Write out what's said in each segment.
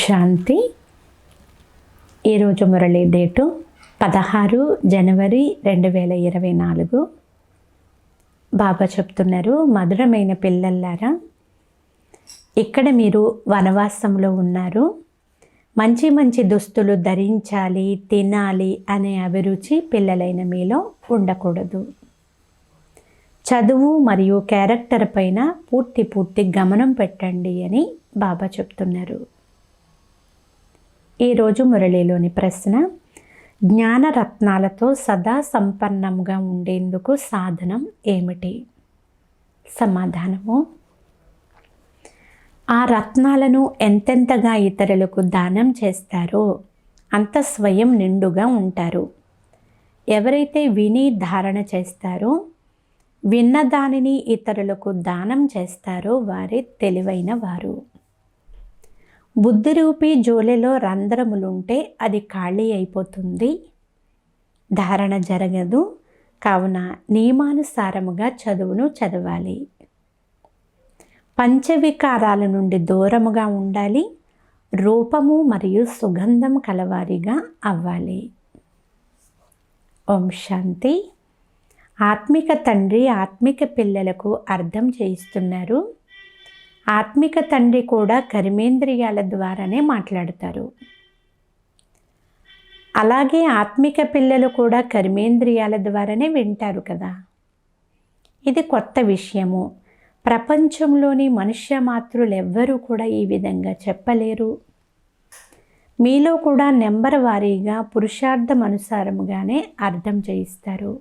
శాంతి. ఈరోజు మురళి డేటు 16 జనవరి 2024. బాబా చెప్తున్నారు, మధురమైన పిల్లల్లారా, ఇక్కడ మీరు వనవాసంలో ఉన్నారు. మంచి మంచి దుస్తులు ధరించాలి, తినాలి అనే అభిరుచి పిల్లలైన మీలో ఉండకూడదు. చదువు మరియు క్యారెక్టర్ పైన పూర్తి గమనం పెట్టండి అని బాబా చెప్తున్నారు. ఈరోజు మురళిలోని ప్రశ్న, జ్ఞానరత్నాలతో సదా సంపన్నంగా ఉండేందుకు సాధనం ఏమిటి? సమాధానము, ఆ రత్నాలను ఎంతెంతగా ఇతరులకు దానం చేస్తారో అంత స్వయం నిండుగా ఉంటారు. ఎవరైతే విని ధారణ చేస్తారో, విన్న దానిని ఇతరులకు దానం చేస్తారో వారే తెలివైన వారు. బుద్ధిరూపి జోలెలో రంధ్రములుంటే అది ఖాళీ అయిపోతుంది, ధారణ జరగదు. కావున నియమానుసారముగా చదువును చదవాలి. పంచవికారాల నుండి దూరముగా ఉండాలి. రూపము మరియు సుగంధం కలవారిగా అవ్వాలి. ఓం శాంతి. ఆత్మిక తండ్రి ఆత్మిక పిల్లలకు అర్థం చేయిస్తున్నారు. ఆత్మిక తండ్రి కూడా కర్మేంద్రియాల ద్వారానే మాట్లాడతారు. అలాగే ఆత్మిక పిల్లలు కూడా కర్మేంద్రియాల ద్వారానే వింటారు కదా. ఇది కొత్త విషయము. ప్రపంచంలోని మనుష్య మాతృలు ఎవ్వరూ కూడా ఈ విధంగా చెప్పలేరు. మీలో కూడా నెంబర్ వారీగా పురుషార్థం అనుసారముగానే అర్థం చేయిస్తారు.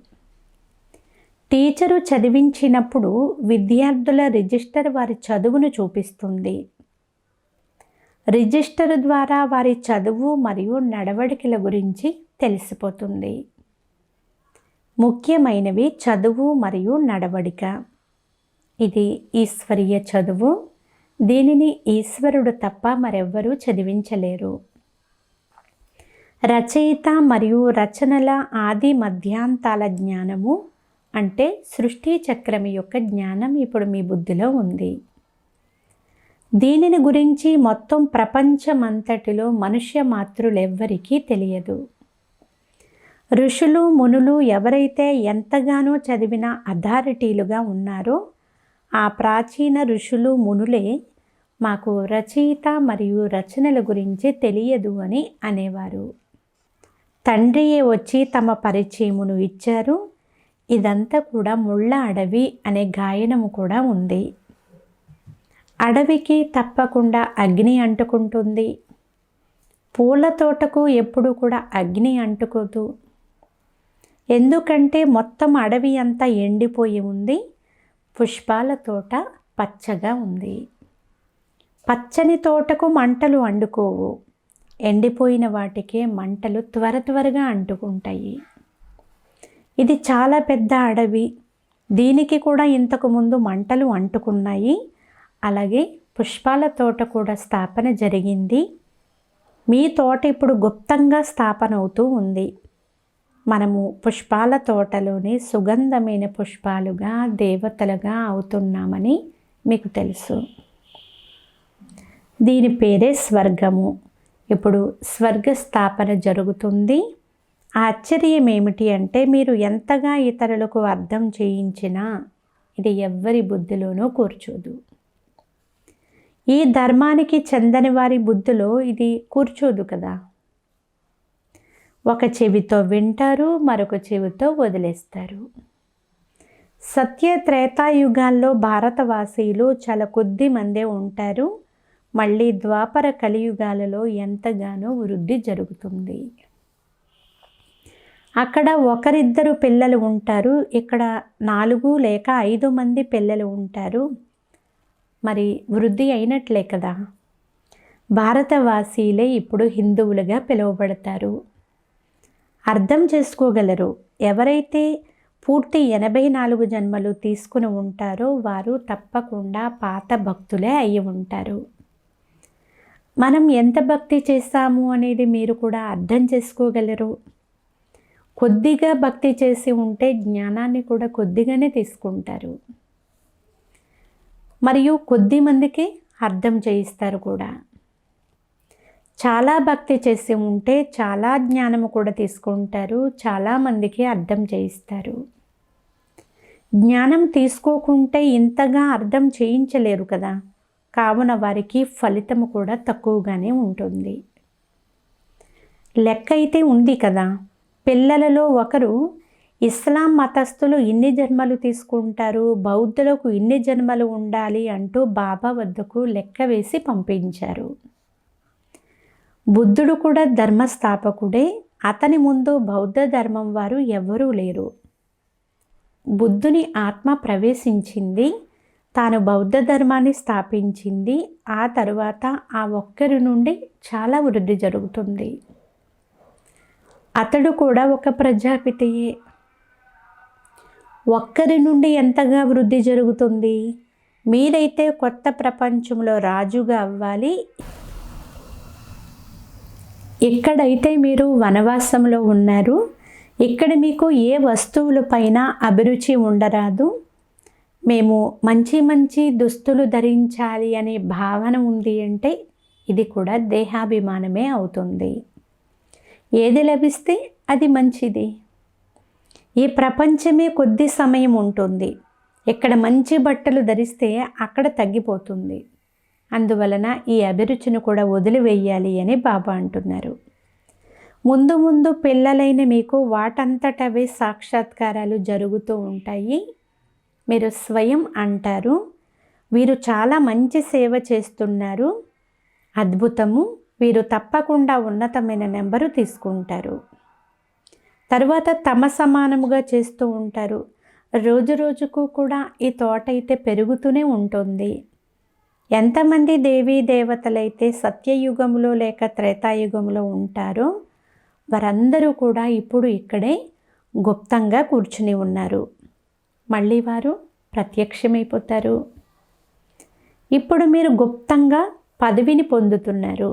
టీచరు చదివించినప్పుడు విద్యార్థుల రిజిస్టర్ వారి చదువును చూపిస్తుంది. రిజిస్టర్ ద్వారా వారి చదువు మరియు నడవడికల గురించి తెలిసిపోతుంది. ముఖ్యమైనవి చదువు మరియు నడవడిక. ఇది ఈశ్వరీయ చదువు. దీనిని ఈశ్వరుడు తప్ప మరెవ్వరూ చదివించలేరు. రచయిత మరియు రచనల ఆది మధ్యాంతాల జ్ఞానము అంటే సృష్టి చక్రం యొక్క జ్ఞానం ఇప్పుడు మీ బుద్ధిలో ఉంది. దీనిని గురించి మొత్తం ప్రపంచమంతటిలో మనుష్య మాతృలెవ్వరికీ తెలియదు. ఋషులు మునులు ఎవరైతే ఎంతగానో చదివిన అథారిటీలుగా ఉన్నారో ఆ ప్రాచీన ఋషులు మునులే మాకు రచయిత మరియు రచనల గురించి తెలియదు అని అనేవారు. తండ్రియే వచ్చి తమ పరిచయమును ఇచ్చారు. ఇదంతా కూడా ముళ్ళ అడవి అనే గాయనము కూడా ఉంది. అడవికి తప్పకుండా అగ్ని అంటుకుంటుంది. పూల తోటకు ఎప్పుడు కూడా అగ్ని అంటుకోదు. ఎందుకంటే మొత్తం అడవి అంతా ఎండిపోయి ఉంది. పుష్పాల తోట పచ్చగా ఉంది. పచ్చని తోటకు మంటలు అంటుకోవు. ఎండిపోయిన వాటికే మంటలు త్వరగా అంటుకుంటాయి. ఇది చాలా పెద్ద అడవి. దీనికి కూడా ఇంతకుముందు మంటలు అంటుకున్నాయి. అలాగే పుష్పాల తోట కూడా స్థాపన జరిగింది. మీ తోట ఇప్పుడు గుప్తంగా స్థాపన అవుతూ ఉంది. మనము పుష్పాల తోటలోనే సుగంధమైన పుష్పాలుగా దేవతలుగా అవుతున్నామని మీకు తెలుసు. దీని పేరే స్వర్గము. ఇప్పుడు స్వర్గ స్థాపన జరుగుతుంది. ఆశ్చర్యం ఏమిటి అంటే మీరు ఎంతగా ఇతరులకు అర్థం చేయించినా ఇది ఎవ్వరి బుద్ధిలోనూ కూర్చోదు. ఈ ధర్మానికి చెందని వారి బుద్ధిలో ఇది కూర్చోదు కదా. ఒక చెవితో వింటారు, మరొక చెవితో వదిలేస్తారు. సత్య త్రేతాయుగాల్లో భారతవాసీయులు చాలా కొద్ది మందే ఉంటారు. మళ్ళీ ద్వాపర కలియుగాలలో ఎంతగానో వృద్ధి జరుగుతుంది. అక్కడ ఒకరిద్దరు పిల్లలు ఉంటారు. ఇక్కడ 4 లేక 5 మంది పిల్లలు ఉంటారు. మరి వృద్ధి అయినట్లే కదా. భారతవాసీలే ఇప్పుడు హిందువులుగా పిలువబడతారు. అర్థం చేసుకోగలరు. ఎవరైతే పూర్తి 84 జన్మలు తీసుకుని ఉంటారో వారు తప్పకుండా పాత భక్తులే అయి ఉంటారు. మనం ఎంత భక్తి చేస్తాము అనేది మీరు కూడా అర్థం చేసుకోగలరు. కొద్దిగా భక్తి చేసి ఉంటే జ్ఞానాన్ని కూడా కొద్దిగానే తీసుకుంటారు. మరియు కొద్ది మందికి అర్థం చేయిస్తారు కూడా. చాలా భక్తి చేసి ఉంటే చాలా జ్ఞానము కూడా తీసుకుంటారు, చాలామందికి అర్థం చేయిస్తారు. జ్ఞానం తీసుకోకుంటే ఇంతగా అర్థం చేయించలేరు కదా, కావున వారికి ఫలితము కూడా తక్కువగానే ఉంటుంది. లెక్క అయితే ఉంది కదా, పిల్లలలో ఒకరు ఇస్లాం మతస్థులు ఇన్ని జన్మలు తీసుకుంటారు, బౌద్ధులకు ఇన్ని జన్మలు ఉండాలి అంటూ బాబా వద్దకు లెక్క వేసి పంపించారు. బుద్ధుడు కూడా ధర్మస్థాపకుడే, అతని ముందు బౌద్ధ ధర్మం వారు ఎవ్వరూ లేరు. బుద్ధుని ఆత్మ ప్రవేశించింది, తాను బౌద్ధ ధర్మాన్ని స్థాపించింది. ఆ తరువాత ఆ ఒక్కరి నుండి చాలా వృద్ధి జరుగుతుంది. అతడు కూడా ఒక ప్రజాపితయే. ఒక్కరి నుండి ఎంతగా వృద్ధి జరుగుతుంది? మీరైతే కొత్త ప్రపంచంలో రాజుగా అవ్వాలి. ఇక్కడైతే మీరు వనవాసంలో ఉన్నారు, ఇక్కడ మీకు ఏ వస్తువులపైన అభిరుచి ఉండరాదు. మేము మంచి మంచి దుస్తులు ధరించాలి అనే భావన ఉంది అంటే ఇది కూడా దేహాభిమానమే అవుతుంది. ఏది లభిస్తే అది మంచిది. ఈ ప్రపంచమే కొద్ది సమయం ఉంటుంది. ఇక్కడ మంచి బట్టలు ధరిస్తే అక్కడ తగ్గిపోతుంది. అందువలన ఈ అభిరుచిని కూడా వదిలివేయాలి అని బాబా అంటున్నారు. ముందు ముందు పిల్లలైన మీకు వాటంతటవే సాక్షాత్కారాలు జరుగుతూ ఉంటాయి. మీరు స్వయం అంటారు, వీరు చాలా మంచి సేవ చేస్తున్నారు, అద్భుతము, వీరు తప్పకుండా ఉన్నతమైన నెంబరు తీసుకుంటారు. తర్వాత తమ సమానముగా చేస్తూ ఉంటారు. రోజు రోజుకు కూడా ఈ తోట అయితే పెరుగుతూనే ఉంటుంది. ఎంతమంది దేవీ దేవతలైతే సత్యయుగంలో లేక త్రేతాయుగంలో ఉంటారో వారందరూ కూడా ఇప్పుడు ఇక్కడే గుప్తంగా కూర్చుని ఉన్నారు. మళ్ళీ వారు ప్రత్యక్షమైపోతారు. ఇప్పుడు మీరు గుప్తంగా పదవిని పొందుతున్నారు.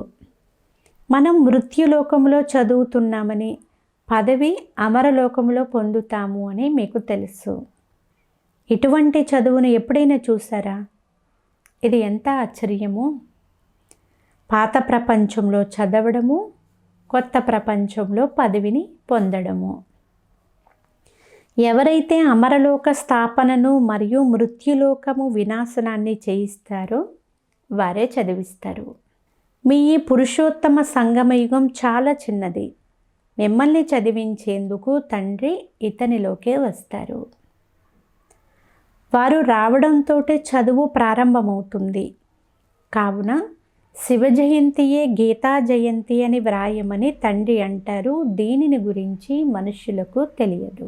మనం మృత్యులోకంలో చదువుతున్నామని పదవి అమరలోకంలో పొందుతాము అని మీకు తెలుసు. ఇటువంటి చదువును ఎప్పుడైనా చూసారా? ఇది ఎంత ఆశ్చర్యము! పాత ప్రపంచంలో చదవడము, కొత్త ప్రపంచంలో పదవిని పొందడము. ఎవరైతే అమరలోక స్థాపనను మరియు మృత్యులోకము వినాశనాన్ని చేయిస్తారో వారే చదివిస్తారు. మీ ఈ పురుషోత్తమ సంగమయుగం చాలా చిన్నది. మిమ్మల్ని చదివించేందుకు తండ్రి ఇతనిలోకే వస్తారు. వారు రావడంతో చదువు ప్రారంభమవుతుంది. కావున శివ జయంతియే గీతా జయంతి అని వ్రాయమని తండ్రి అంటారు. దీనిని గురించి మనుష్యులకు తెలియదు.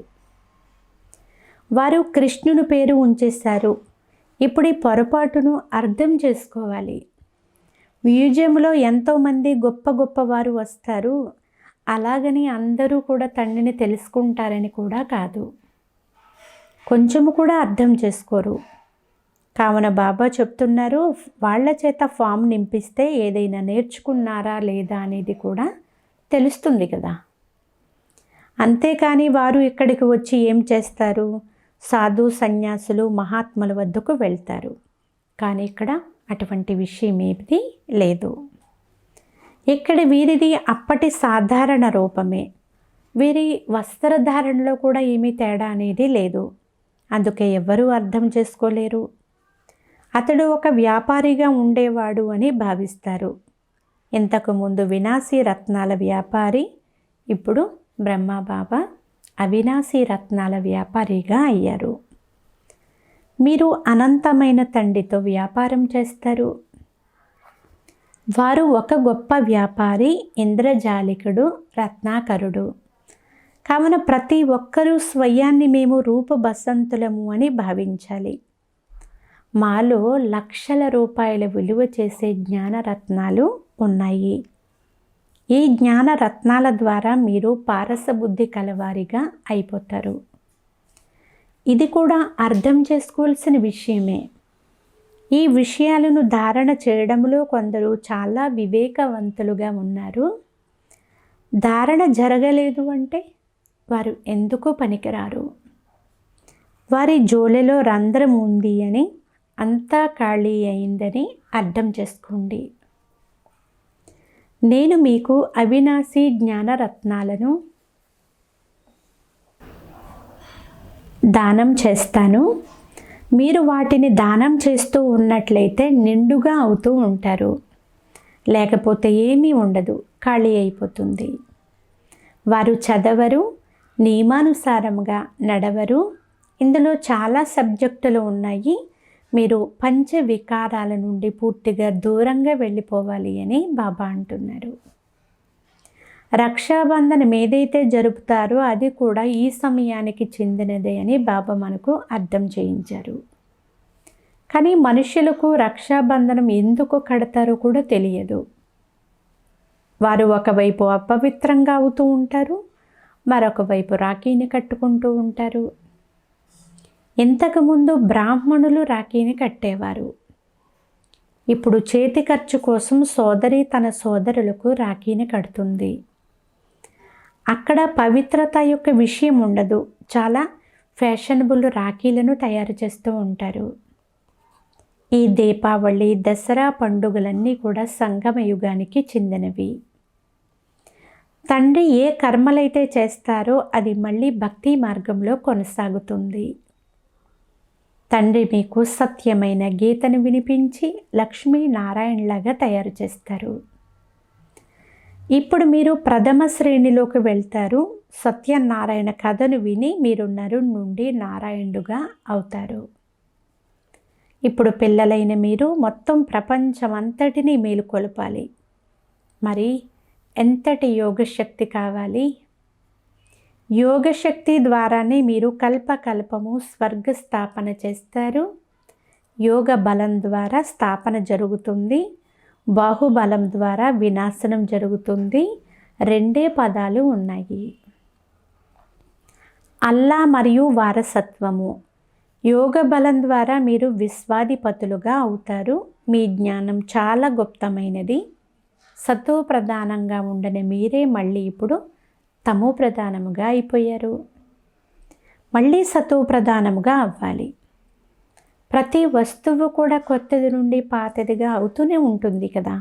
వారు కృష్ణుని పేరు ఉంచేశారు. ఇప్పుడు ఈ పొరపాటును అర్థం చేసుకోవాలి. మ్యూజియంలో ఎంతోమంది గొప్ప గొప్పవారు వస్తారు, అలాగని అందరూ కూడా తండ్రిని తెలుసుకుంటారని కూడా కాదు. కొంచెము కూడా అర్థం చేసుకోరు. కావున బాబా చెప్తున్నారు, వాళ్ళ చేత ఫామ్ నింపిస్తే ఏదైనా నేర్చుకున్నారా లేదా అనేది కూడా తెలుస్తుంది కదా. అంతేకాని వారు ఇక్కడికి వచ్చి ఏం చేస్తారు? సాధు సన్యాసులు మహాత్ముల వద్దకు వెళ్తారు. కానీ ఇక్కడ అటువంటి విషయం ఏది లేదు. ఇక్కడ వీరిది అప్పటి సాధారణ రూపమే. వీరి వస్త్రధారణలో కూడా ఏమీ తేడా అనేది లేదు. అందుకే ఎవ్వరూ అర్థం చేసుకోలేరు. అతడు ఒక వ్యాపారిగా ఉండేవాడు అని భావిస్తారు. ఇంతకుముందు వినాశీ రత్నాల వ్యాపారి, ఇప్పుడు బ్రహ్మబాబా అవినాశీ రత్నాల వ్యాపారిగా అయ్యారు. మీరు అనంతమైన తండ్రితో వ్యాపారం చేస్తారు. వారు ఒక గొప్ప వ్యాపారి, ఇంద్రజాలికుడు, రత్నాకరుడు. కావున ప్రతి ఒక్కరూ స్వయాన్ని మేము రూప బసంతులము అని భావించాలి. మాలో లక్షల రూపాయల విలువ చేసే జ్ఞానరత్నాలు ఉన్నాయి. ఈ జ్ఞాన రత్నాల ద్వారా మీరు పారసబుద్ధి కలవారిగా అయిపోతారు. ఇది కూడా అర్థం చేసుకోవాల్సిన విషయమే. ఈ విషయాలను ధారణ చేయడంలో కొందరు చాలా వివేకవంతులుగా ఉన్నారు. ధారణ జరగలేదు అంటే వారు ఎందుకు పనికిరారు. వారి జోలెలో రంధ్రం ఉంది అని, అంతా ఖాళీ అయిందని అర్థం చేసుకోండి. నేను మీకు అవినాశి జ్ఞానరత్నాలను దానం చేస్తాను. మీరు వాటిని దానం చేస్తూ ఉన్నట్లయితే నిండుగా అవుతూ ఉంటారు. లేకపోతే ఏమీ ఉండదు, ఖాళీ అయిపోతుంది. వారు చదవరు, నియమానుసారంగా నడవరు. ఇందులో చాలా సబ్జెక్టులు ఉన్నాయి. మీరు పంచ వికారాల నుండి పూర్తిగా దూరంగా వెళ్ళిపోవాలి అని బాబా అంటున్నారు. రక్షాబంధనం ఏదైతే జరుపుతారో అది కూడా ఈ సమయానికి చెందినదే అని బాబా మనకు అర్థం చేయించారు. కానీ మనుషులకు రక్షాబంధనం ఎందుకు కడతారో కూడా తెలియదు. వారు ఒకవైపు అపవిత్రంగా అవుతూ ఉంటారు, మరొక వైపు రాఖీని కట్టుకుంటూ ఉంటారు. ఇంతకుముందు బ్రాహ్మణులు రాఖీని కట్టేవారు. ఇప్పుడు చేతి ఖర్చు కోసం సోదరి తన సోదరులకు రాఖీని కడుతుంది. అక్కడ పవిత్రత యొక్క విషయం ఉండదు. చాలా ఫ్యాషనబుల్ రాఖీలను తయారు చేస్తూ ఉంటారు. ఈ దీపావళి, దసరా పండుగలన్నీ కూడా సంగమ యుగానికి చెందినవి. తండ్రి ఏ కర్మలైతే చేస్తారో అది మళ్ళీ భక్తి మార్గంలో కొనసాగుతుంది. తండ్రి మీకు సత్యమైన గీతను వినిపించి లక్ష్మీనారాయణలాగా తయారు చేస్తారు. ఇప్పుడు మీరు ప్రథమ శ్రేణిలోకి వెళ్తారు. సత్యనారాయణ కథను విని మీరు నరుడి నుండి నారాయణుడుగా అవుతారు. ఇప్పుడు పిల్లలైన మీరు మొత్తం ప్రపంచమంతటినీ మేలుకొల్పాలి. మరి ఎంతటి యోగశక్తి కావాలి? యోగశక్తి ద్వారానే మీరు కల్పకల్పము స్వర్గ స్థాపన చేస్తారు. యోగ బలం ద్వారా స్థాపన జరుగుతుంది, బాహుబలం ద్వారా వినాశనం జరుగుతుంది. రెండే పదాలు ఉన్నాయి. అల్లా మరియు వారసత్వము. యోగ బలం ద్వారా మీరు విశ్వాధిపతులుగా అవుతారు. మీ జ్ఞానం చాలా గుప్తమైనది. సతో ప్రధానంగా ఉండని మీరే మళ్ళీ ఇప్పుడు తమో ప్రధానముగా అయిపోయారు. మళ్ళీ సతో ప్రధానముగా అవ్వాలి. ప్రతి వస్తువు కూడా కొత్తది నుండి పాతదిగా అవుతూనే ఉంటుంది కదా.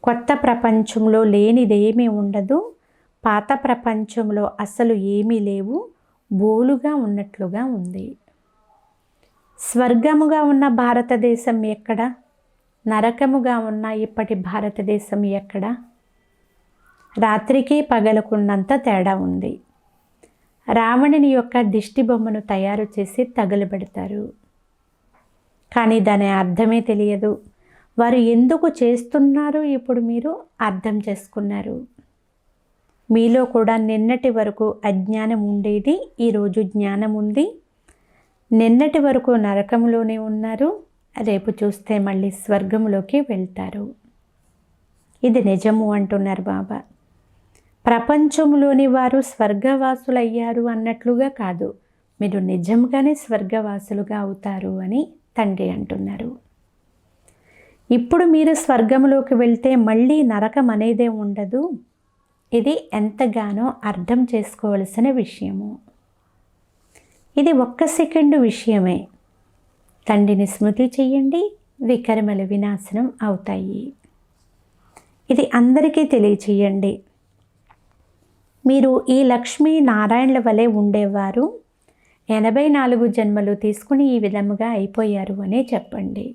కొత్త ప్రపంచంలో లేనిదేమీ ఉండదు. పాత ప్రపంచంలో అసలు ఏమీ లేవు, బోలుగా ఉన్నట్లుగా ఉంది. స్వర్గముగా ఉన్న భారతదేశం ఎక్కడ? నరకముగా ఉన్న ఇప్పటి భారతదేశం ఎక్కడ? రాత్రికి పగలకున్నంత తేడా ఉంది. రావణుని యొక్క దిష్టి బొమ్మను తయారు చేసి తగులబెడతారు. కానీ దాని అర్థమే తెలియదు. వారు ఎందుకు చేస్తున్నారు ఇప్పుడు మీరు అర్థం చేసుకున్నారు. మీలో కూడా నిన్నటి వరకు అజ్ఞానం ఉండేది, ఈరోజు జ్ఞానం ఉంది. నిన్నటి వరకు నరకంలోనే ఉన్నారు, రేపు చూస్తే మళ్ళీ స్వర్గంలోకి వెళ్తారు. ఇది నిజము అంటున్నారు బాబా. ప్రపంచంలోని వారు స్వర్గవాసులయ్యారు అన్నట్లుగా కాదు, మీరు నిజంగానే స్వర్గవాసులుగా అవుతారు అని తండ్రి అంటున్నారు. ఇప్పుడు మీరు స్వర్గంలోకి వెళ్తే మళ్ళీ నరకం అనేదే ఉండదు. ఇది ఎంతగానో అర్థం చేసుకోవలసిన విషయము. ఇది ఒక్క సెకండు విషయమే. తండ్రిని స్మృతి చెయ్యండి, వికర్మల వినాశనం అవుతాయి. ఇది అందరికీ తెలియచేయండి. మీరు ఈ లక్ష్మీ నారాయణుల వలె ఉండేవారు. 84 జన్మలు తీసుకుని ఈ విధముగా అయిపోయారు అనే చెప్పండి.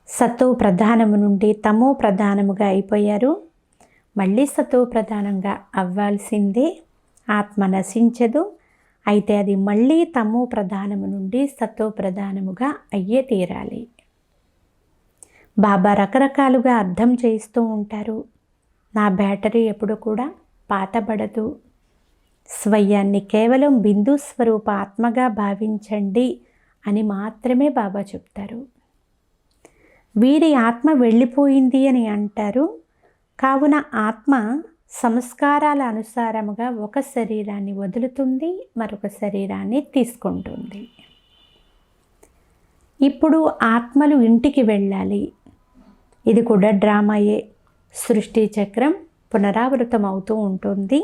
సతో ప్రధానము నుండి తమో ప్రధానముగా అయిపోయారు. మళ్ళీ సతో ప్రధానంగా అవ్వాల్సిందే. ఆత్మ నశించదు. అయితే అది మళ్ళీ తమో ప్రధానము నుండి సతో ప్రధానముగా అయ్యే తీరాలి. బాబా రకరకాలుగా అర్థం చేస్తూ ఉంటారు. నా బ్యాటరీ ఎప్పుడు కూడా పాతబడదు. స్వయాన్ని కేవలం బిందు స్వరూప ఆత్మగా భావించండి అని మాత్రమే బాబా చెప్తారు. వీరి ఆత్మ వెళ్ళిపోయింది అని అంటారు. కావున ఆత్మ సంస్కారాల అనుసారముగా ఒక శరీరాన్ని వదులుతుంది, మరొక శరీరాన్ని తీసుకుంటుంది. ఇప్పుడు ఆత్మలు ఇంటికి వెళ్ళాలి. ఇది కూడా డ్రామాయే. సృష్టి చక్రం పునరావృతం అవుతూ ఉంటుంది.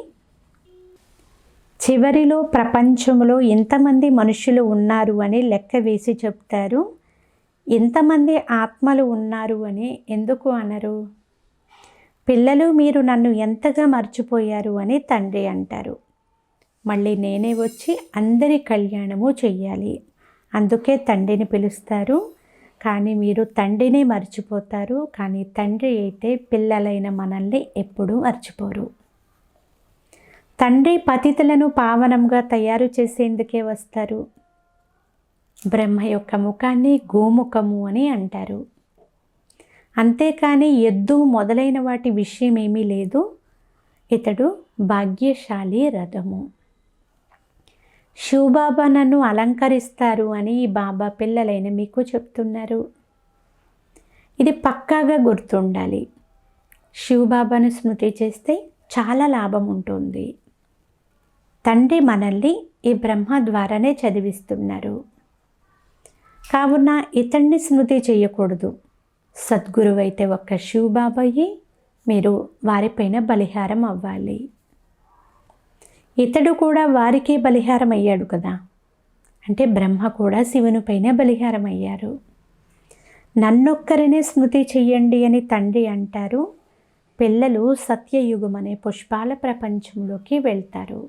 చివరిలో ప్రపంచంలో ఎంతమంది మనుషులు ఉన్నారు అని లెక్క వేసి చెప్తారు. ఎంతమంది ఆత్మలు ఉన్నారు అని ఎందుకు అనరు? పిల్లలు మీరు నన్ను ఎంతగా మర్చిపోయారు అని తండ్రి అంటారు. మళ్ళీ నేనే వచ్చి అందరి కళ్యాణము చెయ్యాలి, అందుకే తండ్రిని పిలుస్తారు. కానీ మీరు తండ్రిని మర్చిపోతారు, కానీ తండ్రి అయితే పిల్లలైన మనల్ని ఎప్పుడూ మర్చిపోరు. తండ్రి పతితులను పావనంగా తయారు చేసేందుకే వస్తారు. బ్రహ్మ యొక్క ముఖాన్ని గోముఖము అని అంటారు. అంతేకాని ఎద్దు మొదలైన వాటి విషయం ఏమీ లేదు. ఇతడు భాగ్యశాలి రథము. శివబాబా నన్ను అలంకరిస్తారు అని ఈ బాబా పిల్లలైన మీకు చెప్తున్నారు. ఇది పక్కాగా గుర్తుండాలి. శివబాబాను స్మృతి చేస్తే చాలా లాభం ఉంటుంది. తండ్రి మనల్ని ఈ బ్రహ్మ ద్వారానే చదివిస్తున్నారు. కావున ఇతన్ని స్మృతి చేయకూడదు. సద్గురువు అయితే ఒక్క శివబాబాయే, మీరు వారిపైన బలిహారం అవ్వాలి. ఇతడు కూడా వారికే బలిహారం అయ్యాడు కదా, అంటే బ్రహ్మ కూడా శివునిపైన బలిహారం అయ్యారు. నన్నొక్కరినే స్మృతి చెయ్యండి అని తండ్రి అంటారు. పిల్లలు సత్యయుగం అనే పుష్పాల ప్రపంచంలోకి వెళ్తారు.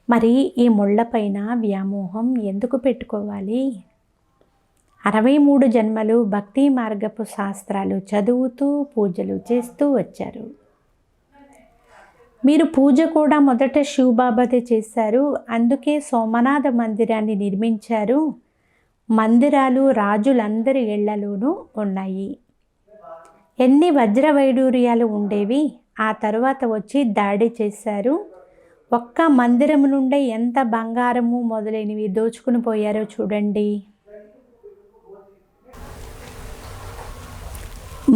మరి ఈ ముళ్ళపైన వ్యామోహం ఎందుకు పెట్టుకోవాలి? 63 జన్మలు భక్తి మార్గపు శాస్త్రాలు చదువుతూ పూజలు చేస్తూ వచ్చారు. మీరు పూజ కూడా మొదట శివబాబాదే చేశారు. అందుకే సోమనాథ మందిరాన్ని నిర్మించారు. మందిరాలు రాజులందరి ఇళ్లలోనూ ఉన్నాయి. ఎన్ని వజ్ర వైడూర్యాలు ఉండేవి. ఆ తరువాత వచ్చి దాడి చేశారు. ఒక్క మందిరం నుండే ఎంత బంగారము మొదలైనవి దోచుకుని పోయారో చూడండి.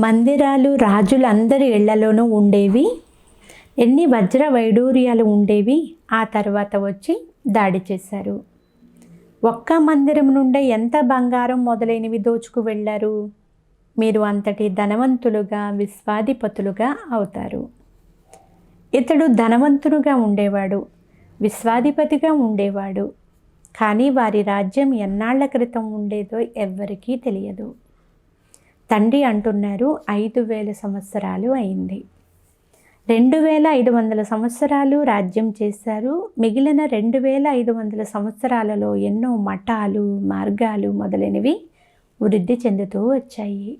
మందిరాలు రాజులందరి ఇళ్లలోనూ ఉండేవి. ఎన్ని వజ్ర వైడూర్యాలు ఉండేవి. ఆ తర్వాత వచ్చి దాడి చేశారు. ఒక్క మందిరం నుండే ఎంత బంగారం మొదలైనవి దోచుకు వెళ్ళారు. మీరు అంతటి ధనవంతులుగా విశ్వాధిపతులుగా అవుతారు. ఇతడు ధనవంతుడుగా ఉండేవాడు, విశ్వాధిపతిగా ఉండేవాడు. కానీ వారి రాజ్యం ఎన్నాళ్ల క్రితం ఉండేదో ఎవ్వరికీ తెలియదు. తండ్రి అంటున్నారు 5000 సంవత్సరాలు అయింది. 2500 సంవత్సరాలు రాజ్యం చేశారు. మిగిలిన 2500 సంవత్సరాలలో ఎన్నో మఠాలు మార్గాలు మొదలైనవి వృద్ధి చెందుతూ వచ్చాయి.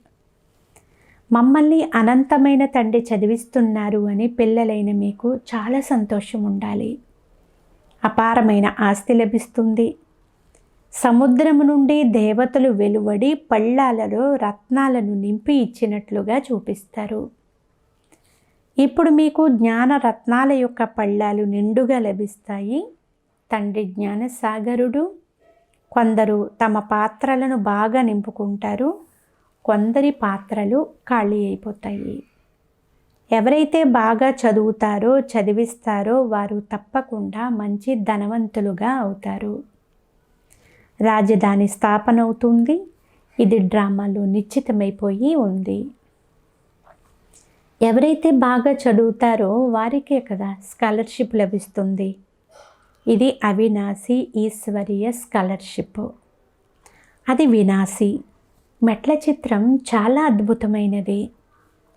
మమ్మల్ని అనంతమైన తండ్రి చదివిస్తున్నారు అని పిల్లలైన మీకు చాలా సంతోషం ఉండాలి. అపారమైన ఆస్తి లభిస్తుంది. సముద్రము నుండి దేవతలు వెలువడి పళ్ళాలలో రత్నాలను నింపి ఇచ్చినట్లుగా చూపిస్తారు. ఇప్పుడు మీకు జ్ఞాన రత్నాల యొక్క పళ్ళాలు నిండుగా లభిస్తాయి. తండ్రి జ్ఞానసాగరుడు. కొందరు తమ పాత్రలను బాగా నింపుకుంటారు, కొందరి పాత్రలు ఖాళీ అయిపోతాయి. ఎవరైతే బాగా చదువుతారో చదివిస్తారో వారు తప్పకుండా మంచి ధనవంతులుగా అవుతారు. రాజధాని స్థాపన అవుతుంది. ఇది డ్రామాలో నిశ్చితమైపోయి ఉంది. ఎవరైతే బాగా చదువుతారో వారికే కదా స్కాలర్షిప్ లభిస్తుంది. ఇది అవినాశి ఈశ్వరీయ స్కాలర్షిప్. అది వినాశి. మెట్ల చిత్రం చాలా అద్భుతమైనది.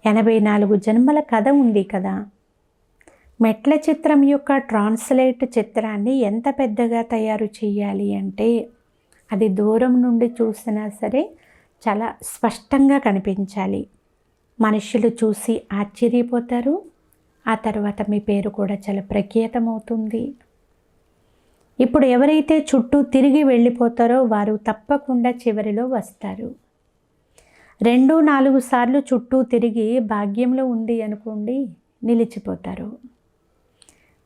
84 జన్మల కథ ఉంది కదా. మెట్ల చిత్రం యొక్క ట్రాన్స్లేట్ చిత్రాన్ని ఎంత పెద్దగా తయారు చేయాలి అంటే అది దూరం నుండి చూసినా సరే చాలా స్పష్టంగా కనిపించాలి. మనుషులు చూసి ఆశ్చర్యపోతారు. ఆ తర్వాత మీ పేరు కూడా చాలా ప్రఖ్యాతమవుతుంది. ఇప్పుడు ఎవరైతే చుట్టూ తిరిగి వెళ్ళిపోతారో వారు తప్పకుండా చివరిలో వస్తారు. 2-4 సార్లు చుట్టూ తిరిగి భాగ్యంలో ఉంది అనుకోండి, నిలిచిపోతారు.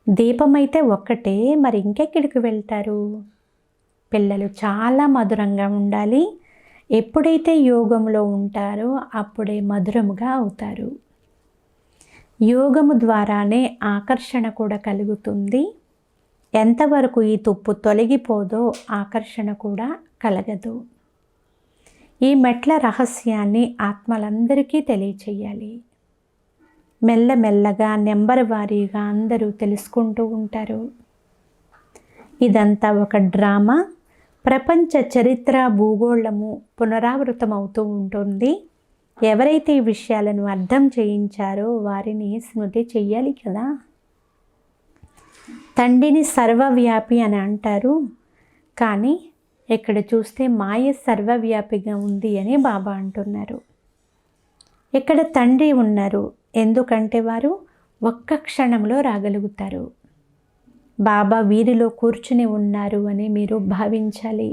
దీపం అయితే ఒక్కటే, మరి ఇంకెక్కడికి వెళ్తారు? పిల్లలు చాలా మధురంగా ఉండాలి. ఎప్పుడైతే యోగంలో ఉంటారో అప్పుడే మధురముగా అవుతారు. యోగము ద్వారానే ఆకర్షణ కూడా కలుగుతుంది. ఎంతవరకు ఈ తుప్పు తొలగిపోదో ఆకర్షణ కూడా కలగదు. ఈ మెట్ల రహస్యాన్ని ఆత్మలందరికీ తెలియచేయాలి. మెల్లమెల్లగా నెంబర్ వారీగా అందరూ తెలుసుకుంటూ ఉంటారు. ఇదంతా ఒక డ్రామా. ప్రపంచ చరిత్ర భూగోళము పునరావృతం అవుతూ ఉంటుంది. ఎవరైతే ఈ విషయాలను అర్థం చేయించారో వారిని స్మృతి చెయ్యాలి కదా. తండ్రిని సర్వవ్యాపి అని అంటారు, కానీ ఇక్కడ చూస్తే మాయ సర్వవ్యాపిగా ఉంది అని బాబా అంటున్నారు. ఇక్కడ తండ్రి ఉన్నారు, ఎందుకంటే వారు ఒక్క క్షణంలో రాగలుగుతారు. బాబా వీరిలో కూర్చుని ఉన్నారు అని మీరు భావించాలి.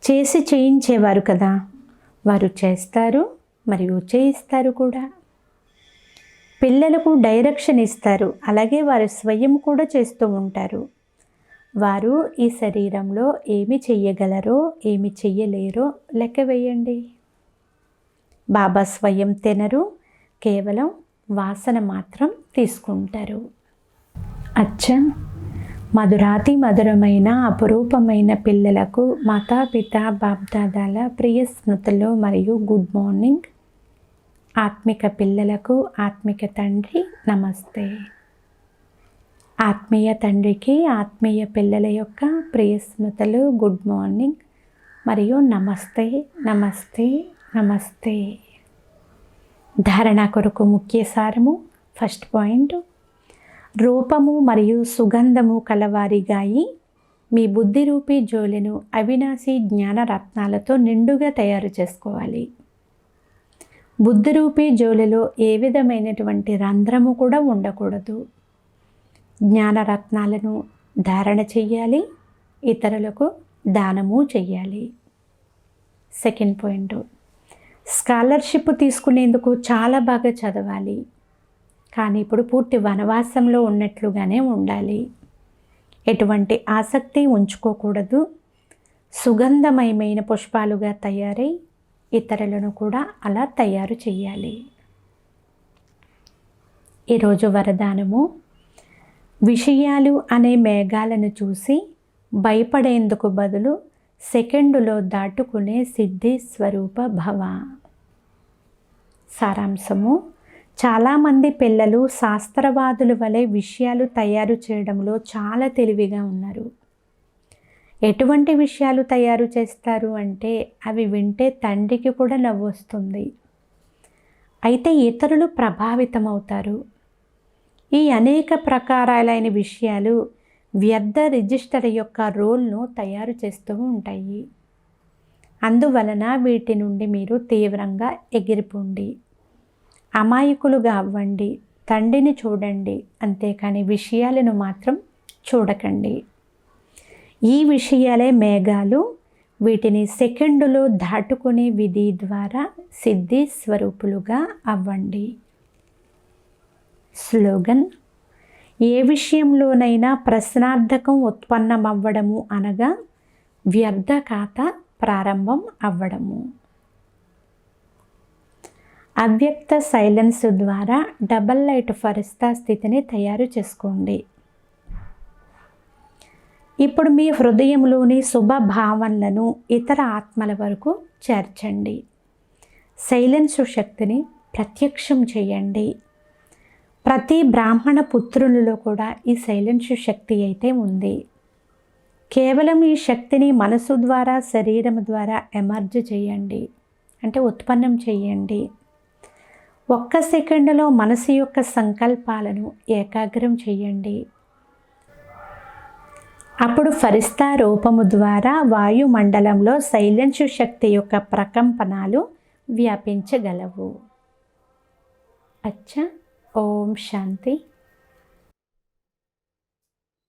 చేసి చేయించేవారు కదా, వారు చేస్తారు మరియు చేయిస్తారు కూడా. పిల్లలకు డైరెక్షన్ ఇస్తారు, అలాగే వారు స్వయం కూడా చేస్తూ ఉంటారు. వారు ఈ శరీరంలో ఏమి చెయ్యగలరో ఏమి చెయ్యలేరో లెక్క వేయండి. బాబా స్వయం తినరు, కేవలం వాసన మాత్రం తీసుకుంటారు. అచ్చా, మధురాతి మధురమైన అపురూపమైన పిల్లలకు మాతాపిత బాప్దాదాల ప్రియ స్మృతులు మరియు గుడ్ మార్నింగ్. ఆత్మిక పిల్లలకు ఆత్మిక తండ్రి నమస్తే. ఆత్మీయ తండ్రికి ఆత్మీయ పిల్లల యొక్క ప్రియ స్మృతులు గుడ్ మార్నింగ్ మరియు నమస్తే నమస్తే నమస్తే. ధారణ కొరకు ముఖ్య సారము. ఫస్ట్ పాయింట్, రూపము మరియు సుగంధము కలవారిగా అయి మీ బుద్ధి రూపీ జోలెను అవినాశి జ్ఞానరత్నాలతో నిండుగా తయారు చేసుకోవాలి. బుద్ధి రూపీ జోలెలో ఏ విధమైనటువంటి రంధ్రము కూడా ఉండకూడదు. జ్ఞానరత్నాలను ధారణ చెయ్యాలి, ఇతరులకు దానము చెయ్యాలి. సెకండ్ పాయింట్, స్కాలర్షిప్ తీసుకునేందుకు చాలా బాగా చదవాలి, కానీ ఇప్పుడు పూర్తి వనవాసంలో ఉన్నట్లుగానే ఉండాలి. ఎటువంటి ఆసక్తి ఉంచుకోకూడదు. సుగంధమయమైన పుష్పాలుగా తయారై ఇతరులను కూడా అలా తయారు చేయాలి. ఈరోజు వరదానము, విషయాలు అనే మేఘాలను చూసి భయపడేందుకు బదులు సెకండులో దాటుకునే సిద్ధి స్వరూప భవ. సారాంశము, చాలామంది పిల్లలు శాస్త్రవాదుల వలె విషయాలు తయారు చేయడంలో చాలా తెలివిగా ఉన్నారు. ఎటువంటి విషయాలు తయారు చేస్తారు అంటే అవి వింటే తండ్రికి కూడా నవ్వు వస్తుంది. అయితే ఇతరులు ప్రభావితమవుతారు. ఈ అనేక ప్రకారాలైన విషయాలు వ్యర్థ రిజిస్టర్ యొక్క రోల్ను తయారు చేస్తూ ఉంటాయి. అందువలన వీటి నుండి మీరు తీవ్రంగా ఎగిరిపోండి. అమాయకులుగా అవ్వండి. తండ్రిని చూడండి, అంతేకాని విషయాలను మాత్రం చూడకండి. ఈ విషయాలే మేఘాలు. వీటిని సెకండులో దాటుకునే విధి ద్వారా సిద్ధి స్వరూపులుగా అవ్వండి. స్లోగన్, ఏ విషయంలోనైనా ప్రశ్నార్థకం ఉత్పన్నమవ్వడము అనగా వ్యర్థ ఖాతా ప్రారంభం అవ్వడము. అవ్యక్త సైలెన్స్ ద్వారా డబల్ లైట్ ఫరిస్తా స్థితిని తయారు చేసుకోండి. ఇప్పుడు మీ హృదయంలోని శుభ భావనలను ఇతర ఆత్మల వరకు చేర్చండి. సైలెన్స్ శక్తిని ప్రత్యక్షం చేయండి. ప్రతి బ్రాహ్మణ పుత్రులలో కూడా ఈ సైలెన్స్ శక్తి అయితే ఉంది. కేవలం ఈ శక్తిని మనసు ద్వారా శరీరం ద్వారా ఎమర్జ్ చేయండి, అంటే ఉత్పన్నం చేయండి. ఒక్క సెకండులో మనసు యొక్క సంకల్పాలను ఏకాగ్రం చేయండి. అప్పుడు ఫరిస్తా రూపము ద్వారా వాయుమండలంలో సైలెన్స్ శక్తి యొక్క ప్రకంపనాలు వ్యాపించగలవు. అచ్చా, ఓం శాంతి.